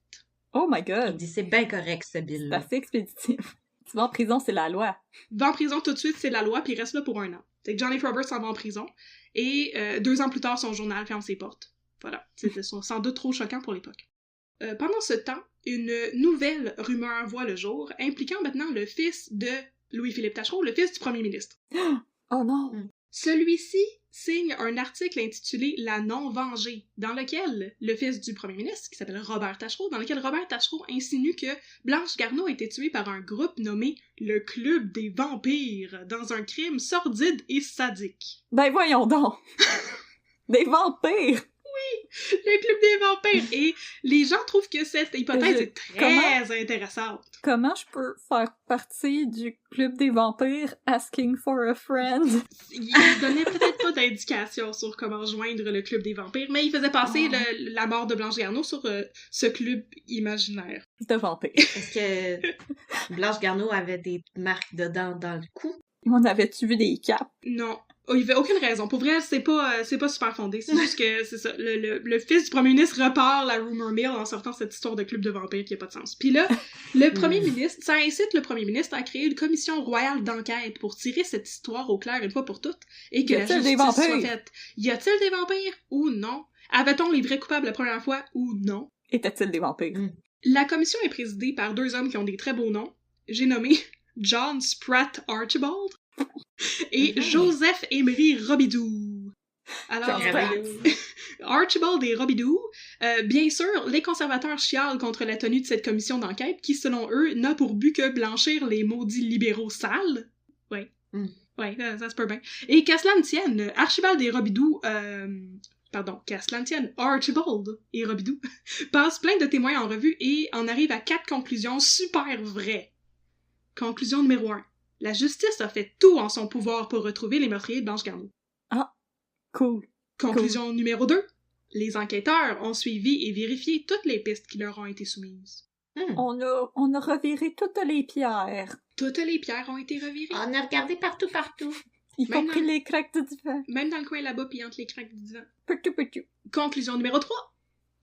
Oh my god! Il dit c'est bien correct ce bill. C'est assez expéditif. Tu vas en prison, c'est la loi. Va en prison tout de suite, c'est la loi, puis il reste là pour 1 an. C'est que John H. Roberts s'en va en prison, et 2 ans plus tard, son journal ferme ses portes. Voilà. C'était sans doute trop choquant pour l'époque. Pendant ce temps, une nouvelle rumeur voit le jour, impliquant maintenant le fils de Louis-Philippe Taschereau, le fils du premier ministre. Oh non! Celui-ci signe un article intitulé « La non-vengée », dans lequel le fils du premier ministre, qui s'appelle Robert Taschereau, dans lequel Robert Taschereau insinue que Blanche Garneau a été tuée par un groupe nommé le Club des Vampires, dans un crime sordide et sadique. Ben voyons donc! Des vampires! Oui! Le Club des Vampires! Et les gens trouvent que cette hypothèse est très intéressante. Comment je peux faire partie du Club des Vampires asking for a friend? Il donnait peut-être pas d'indication sur comment joindre le Club des Vampires, mais il faisait passer la mort de Blanche Garneau sur ce club imaginaire. De vampires. Est-ce que Blanche Garneau avait des marques de dents dans le cou? On avait-tu vu des capes? Non. Oh, il y avait aucune raison. Pour vrai, c'est pas super fondé. C'est juste que, c'est ça, le fils du premier ministre repart la rumor mill en sortant cette histoire de club de vampires qui a pas de sens. Puis là, le premier ministre, ça incite le premier ministre à créer une commission royale d'enquête pour tirer cette histoire au clair une fois pour toutes et que la justice soit faite. Y a-t-il des vampires ou non? Avait-on les vrais coupables la première fois ou non? Étaient-ils des vampires? La commission est présidée par 2 hommes qui ont des très beaux noms. J'ai nommé John Spratt Archibald et Joseph Emery Robidoux. Alors, Archibald et Robidoux, bien sûr, les conservateurs chialent contre la tenue de cette commission d'enquête qui, selon eux, n'a pour but que blanchir les maudits libéraux sales. Ouais. Ouais, ça se peut bien. Et qu'à cela ne tienne, Archibald et Robidoux, qu'à cela ne tienne, Archibald et Robidoux passent plein de témoins en revue et en arrivent à 4 conclusions super vraies. Conclusion numéro 1. La justice a fait tout en son pouvoir pour retrouver les meurtriers de Blanche Garneau. Ah, cool. Conclusion numéro 2. Les enquêteurs ont suivi et vérifié toutes les pistes qui leur ont été soumises. On a reviré toutes les pierres. Toutes les pierres ont été revirées. On a regardé partout. Y compris les craques du divan. Même dans le coin là-bas, puis entre les craques du divan. Partout. Conclusion numéro 3.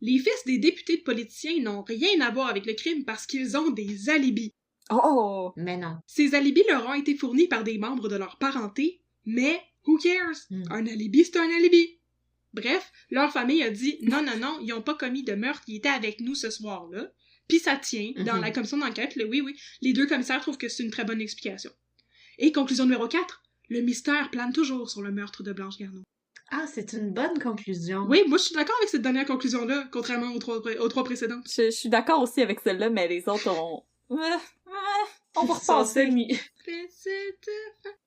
Les fils des députés de politiciens n'ont rien à voir avec le crime parce qu'ils ont des alibis. Oh! Mais non. Ces alibis leur ont été fournis par des membres de leur parenté, mais who cares? Un alibi, c'est un alibi. Bref, leur famille a dit non, ils ont pas commis de meurtre, ils étaient avec nous ce soir-là. Puis ça tient, dans la commission d'enquête, oui, les deux commissaires trouvent que c'est une très bonne explication. Et conclusion numéro 4, le mystère plane toujours sur le meurtre de Blanche Garneau. Ah, c'est une bonne conclusion. Oui, moi je suis d'accord avec cette dernière conclusion-là, contrairement aux trois précédentes. Je suis d'accord aussi avec celle-là, mais les autres ont... on va repasser.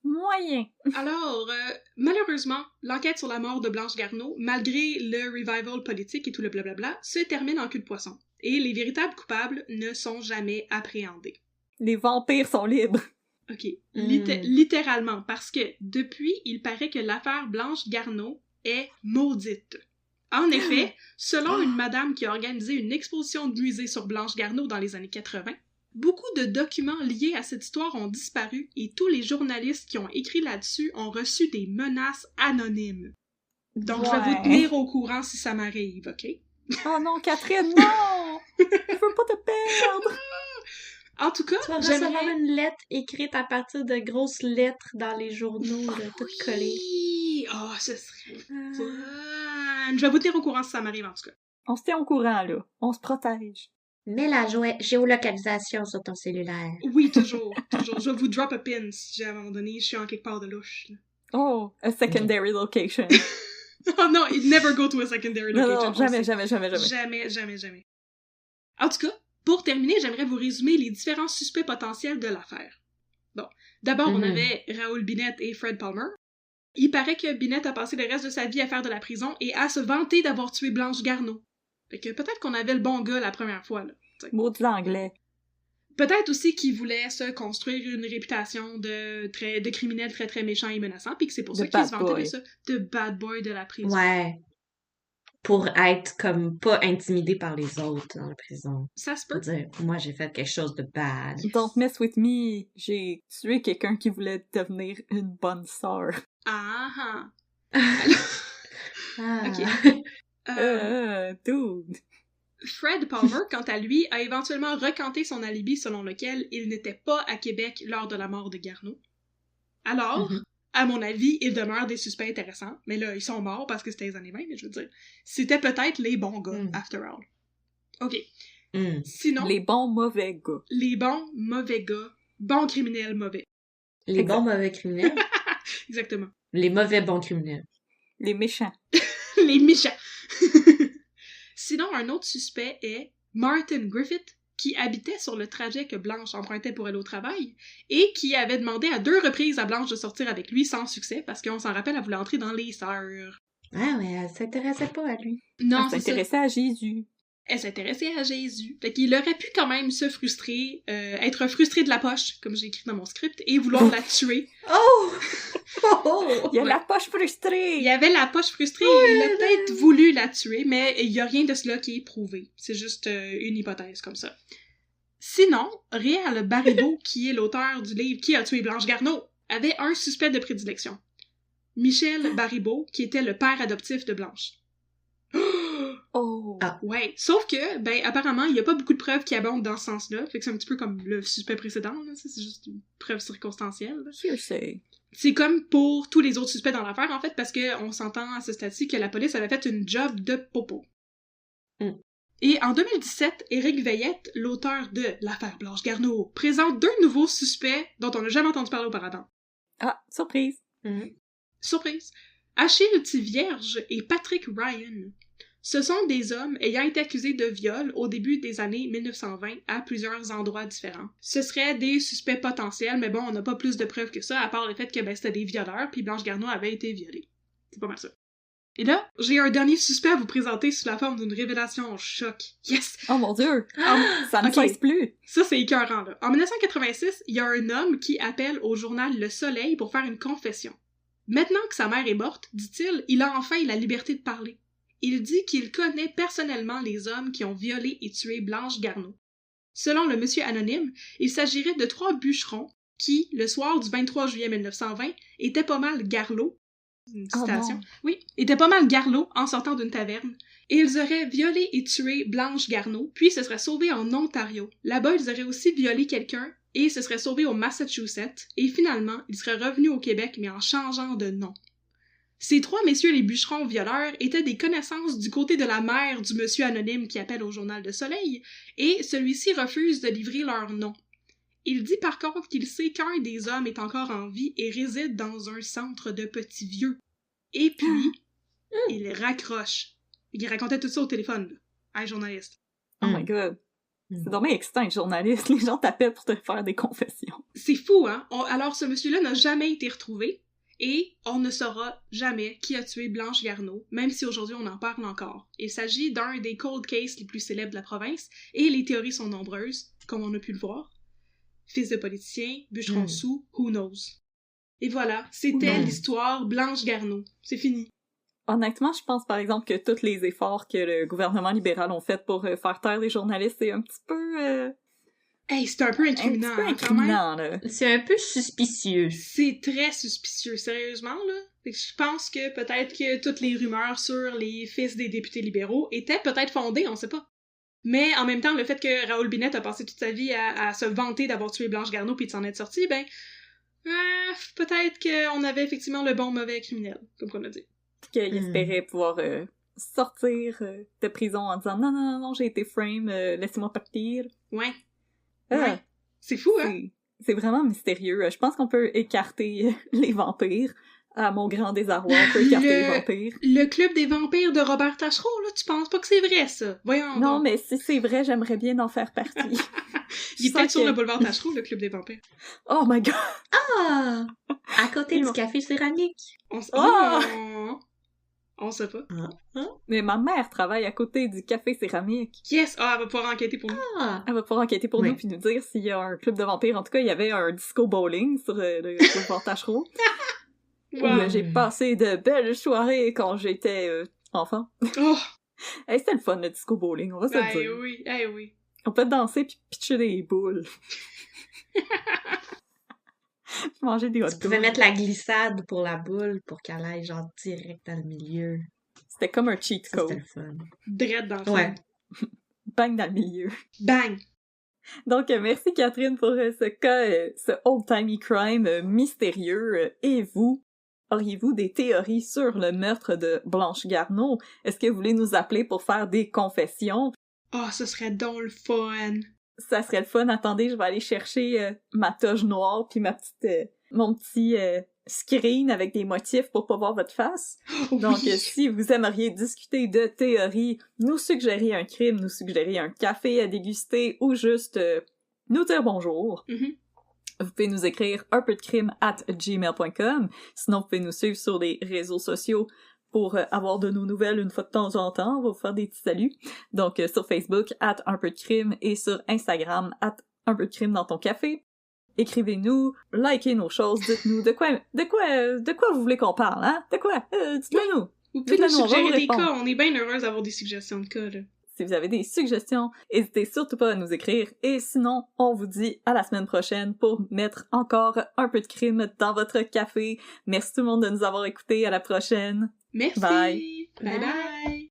Moyen. Alors, malheureusement, l'enquête sur la mort de Blanche Garneau, malgré le revival politique et tout le blablabla, se termine en cul de poisson. Et les véritables coupables ne sont jamais appréhendés. Les vampires sont libres. OK. Littéralement, parce que depuis, il paraît que l'affaire Blanche Garneau est maudite. En effet, selon une madame qui a organisé une exposition de musée sur Blanche Garneau dans les années 80, beaucoup de documents liés à cette histoire ont disparu et tous les journalistes qui ont écrit là-dessus ont reçu des menaces anonymes. Donc, je vais vous tenir au courant si ça m'arrive, OK? Oh non, Catherine, non! Je veux pas te perdre! En tout cas, tu vas recevoir une lettre écrite à partir de grosses lettres dans les journaux, toutes collées. Oh, ce serait fun! Je vais vous tenir au courant si ça m'arrive, en tout cas. On se tient au courant, là. On se protège. Mets la géolocalisation sur ton cellulaire. Oui, toujours. Je vais vous drop a pin si à un moment donné, je suis en quelque part de louche. Là. Oh, a secondary location. Oh non, never go to a secondary location. Non, jamais. Jamais. En tout cas, pour terminer, j'aimerais vous résumer les différents suspects potentiels de l'affaire. Bon, d'abord, on avait Raoul Binet et Fred Palmer. Il paraît que Binet a passé le reste de sa vie à faire de la prison et à se vanter d'avoir tué Blanche Garneau. Fait que peut-être qu'on avait le bon gars la première fois, là. Mot de l'anglais. Peut-être aussi qu'il voulait se construire une réputation de criminel très très méchant et menaçant, puis que c'est pour ça qu'il se vantait de ça. De bad boy de la prison. Ouais. Pour être comme pas intimidé par les autres dans la prison. Ça se peut. Dire, moi j'ai fait quelque chose de bad. Don't mess with me. J'ai tué quelqu'un qui voulait devenir une bonne sœur. Ok. Dude. Fred Palmer, quant à lui, a éventuellement recanté son alibi selon lequel il n'était pas à Québec lors de la mort de Garneau. Alors, à mon avis, il demeure des suspects intéressants, mais là, ils sont morts parce que c'était les années 20, mais je veux dire, c'était peut-être les bons gars, after all. OK. Sinon... Les bons mauvais gars. Les bons mauvais gars. Bons criminels mauvais. Les bons mauvais criminels? Exactement. Les mauvais bons criminels. Les méchants. Les méchants. Sinon, un autre suspect est Martin Griffith, qui habitait sur le trajet que Blanche empruntait pour aller au travail, et qui avait demandé à 2 reprises à Blanche de sortir avec lui sans succès, parce qu'on s'en rappelle, elle voulait entrer dans les sœurs. Ah ouais, elle s'intéressait pas à lui. Non, elle s'intéressait à Jésus. Elle s'intéressait à Jésus. Fait qu'il aurait pu quand même se frustrer, être frustré de la poche, comme j'ai écrit dans mon script, et vouloir la tuer. Oh! Il y a la poche frustrée! Il y avait la poche frustrée, il a peut-être voulu la tuer, mais il y a rien de cela qui est prouvé. C'est juste une hypothèse comme ça. Sinon, Réal Baribeau, qui est l'auteur du livre Qui a tué Blanche Garneau, avait un suspect de prédilection. Michel Baribeau, qui était le père adoptif de Blanche. Oh! Ah. Ouais, sauf que, apparemment, il y a pas beaucoup de preuves qui abondent dans ce sens-là, fait que c'est un petit peu comme le suspect précédent, là, c'est juste une preuve circonstancielle. Hearsay. C'est comme pour tous les autres suspects dans l'affaire, en fait, parce qu'on s'entend à ce stade-ci que la police avait fait une job de popo. Et en 2017, Éric Veillette, l'auteur de l'affaire Blanche Garneau, présente 2 nouveaux suspects dont on n'a jamais entendu parler auparavant. Ah, surprise! Surprise! Achille Tivierge et Patrick Ryan. Ce sont des hommes ayant été accusés de viol au début des années 1920 à plusieurs endroits différents. Ce seraient des suspects potentiels, mais bon, on n'a pas plus de preuves que ça, à part le fait que c'était des violeurs, puis Blanche Garneau avait été violée. C'est pas mal ça. Et là, j'ai un dernier suspect à vous présenter sous la forme d'une révélation en choc. Yes! Oh mon Dieu! Ça ne cesse plus! Ça, c'est écœurant, là. En 1986, il y a un homme qui appelle au journal Le Soleil pour faire une confession. Maintenant que sa mère est morte, dit-il, il a enfin la liberté de parler. Il dit qu'il connaît personnellement les hommes qui ont violé et tué Blanche Garneau. Selon le monsieur anonyme, il s'agirait de 3 bûcherons qui, le soir du 23 juillet 1920, étaient pas mal garlots. Une citation. Oui, étaient pas mal garlots en sortant d'une taverne et ils auraient violé et tué Blanche Garneau, puis se seraient sauvés en Ontario. Là-bas, ils auraient aussi violé quelqu'un et se seraient sauvés au Massachusetts, et finalement, ils seraient revenus au Québec, mais en changeant de nom. Ces 3 messieurs les bûcherons violeurs étaient des connaissances du côté de la mère du monsieur anonyme qui appelle au Journal de Soleil, et celui-ci refuse de livrer leur nom. Il dit par contre qu'il sait qu'un des hommes est encore en vie et réside dans un centre de petits vieux. Et puis, il raccroche. Il racontait tout ça au téléphone, là. Hey, journaliste. Oh my god. C'est dommage excitant, journaliste. Les gens t'appellent pour te faire des confessions. C'est fou, hein? Alors, ce monsieur-là n'a jamais été retrouvé, et on ne saura jamais qui a tué Blanche Garneau, même si aujourd'hui on en parle encore. Il s'agit d'un des cold cases les plus célèbres de la province, et les théories sont nombreuses, comme on a pu le voir. Fils de politicien, bûcheron sous, who knows? Et voilà, c'était l'histoire Blanche Garneau. C'est fini. Honnêtement, je pense par exemple que tous les efforts que le gouvernement libéral ont fait pour faire taire les journalistes, c'est un petit peu... Hey, c'est un peu incriminant, un petit peu incriminant, là. C'est un peu suspicieux. C'est très suspicieux, sérieusement, là. Fait que je pense que peut-être que toutes les rumeurs sur les fils des députés libéraux étaient peut-être fondées, on sait pas. Mais en même temps, le fait que Raoul Binet a passé toute sa vie à se vanter d'avoir tué Blanche Garneau puis de s'en être sorti, ben... peut-être qu'on avait effectivement le bon mauvais criminel, comme qu'on a dit. Qu'il espérait pouvoir sortir de prison en disant « Non, j'ai été frame, laissez-moi partir. » Ouais. Ouais. C'est fou, hein? C'est vraiment mystérieux. Je pense qu'on peut écarter les vampires. À mon grand désarroi, on peut écarter les vampires. Le club des vampires de Robert Taschereau, là, tu penses pas que c'est vrai, ça? Voyons. Non, mais si c'est vrai, j'aimerais bien en faire partie. Il est peut-être sur le boulevard Taschereau, le club des vampires. Oh my god! Ah! À côté du café céramique. On sait pas. Mais ma mère travaille à côté du café céramique. Yes! Ah, elle va pouvoir enquêter pour nous. Elle va pouvoir enquêter pour nous puis nous dire s'il y a un club de vampires. En tout cas, il y avait un disco bowling sur le boulevard Taschereau. Wow. Où j'ai passé de belles soirées quand j'étais enfant. Oh! Hey, c'était le fun, le disco bowling, on va se le dire. Oui, oui. On peut danser puis pitcher des boules. Manger des hot dogs. Tu pouvais mettre la glissade pour la boule pour qu'elle aille genre direct dans le milieu. C'était comme un cheat code. C'était le fun. Drette dans le fond. Ouais. Bang dans le milieu. Bang! Donc, merci Catherine pour ce cas, ce old-timey crime mystérieux. Et vous? Auriez-vous des théories sur le meurtre de Blanche Garneau? Est-ce que vous voulez nous appeler pour faire des confessions? Oh, ce serait donc le fun! Ça serait le fun. Attendez, je vais aller chercher ma toge noire puis mon petit screen avec des motifs pour pas voir votre face. Oh, donc, oui. si vous aimeriez discuter de théories, nous suggérer un crime, nous suggérer un café à déguster ou juste nous dire bonjour, vous pouvez nous écrire unpeudcrime@gmail.com. Sinon, vous pouvez nous suivre sur les réseaux sociaux pour avoir de nos nouvelles une fois de temps en temps. On va vous faire des petits saluts. Donc, sur Facebook, @unpeudcrime et sur Instagram, @unpeudcrime dans ton café. Écrivez-nous, likez nos choses, dites-nous de quoi vous voulez qu'on parle, hein? De quoi? Dites-le nous. Vous pouvez nous suggérer des cas. On est bien heureuse d'avoir des suggestions de cas, là. Si vous avez des suggestions, n'hésitez surtout pas à nous écrire. Et sinon, on vous dit à la semaine prochaine pour mettre encore un peu de crime dans votre café. Merci tout le monde de nous avoir écoutés. À la prochaine. Merci. Bye. Bye bye.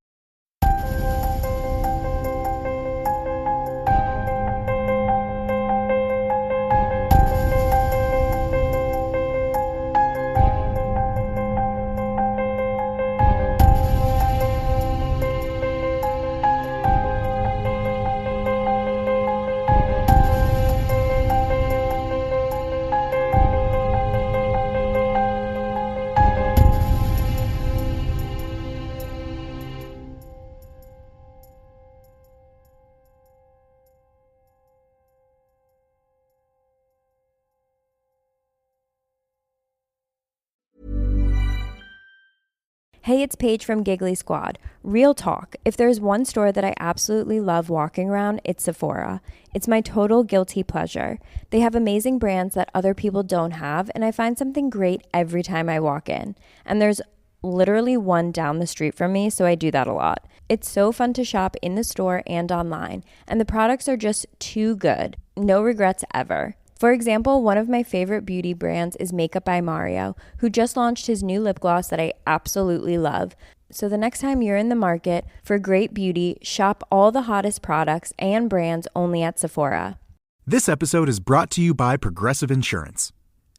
Hey, it's Paige from Giggly Squad. Real talk. If there's one store that I absolutely love walking around, it's Sephora. It's my total guilty pleasure. They have amazing brands that other people don't have, and I find something great every time I walk in. And there's literally one down the street from me, so I do that a lot. It's so fun to shop in the store and online, and the products are just too good. No regrets ever. For example, one of my favorite beauty brands is Makeup by Mario, who just launched his new lip gloss that I absolutely love. So the next time you're in the market for great beauty, shop all the hottest products and brands only at Sephora. This episode is brought to you by Progressive Insurance.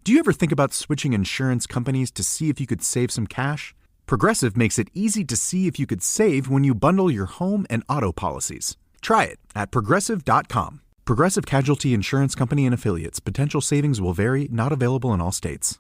Do you ever think about switching insurance companies to see if you could save some cash? Progressive makes it easy to see if you could save when you bundle your home and auto policies. Try it at Progressive.com. Progressive Casualty Insurance Company and Affiliates. Potential savings will vary, not available in all states.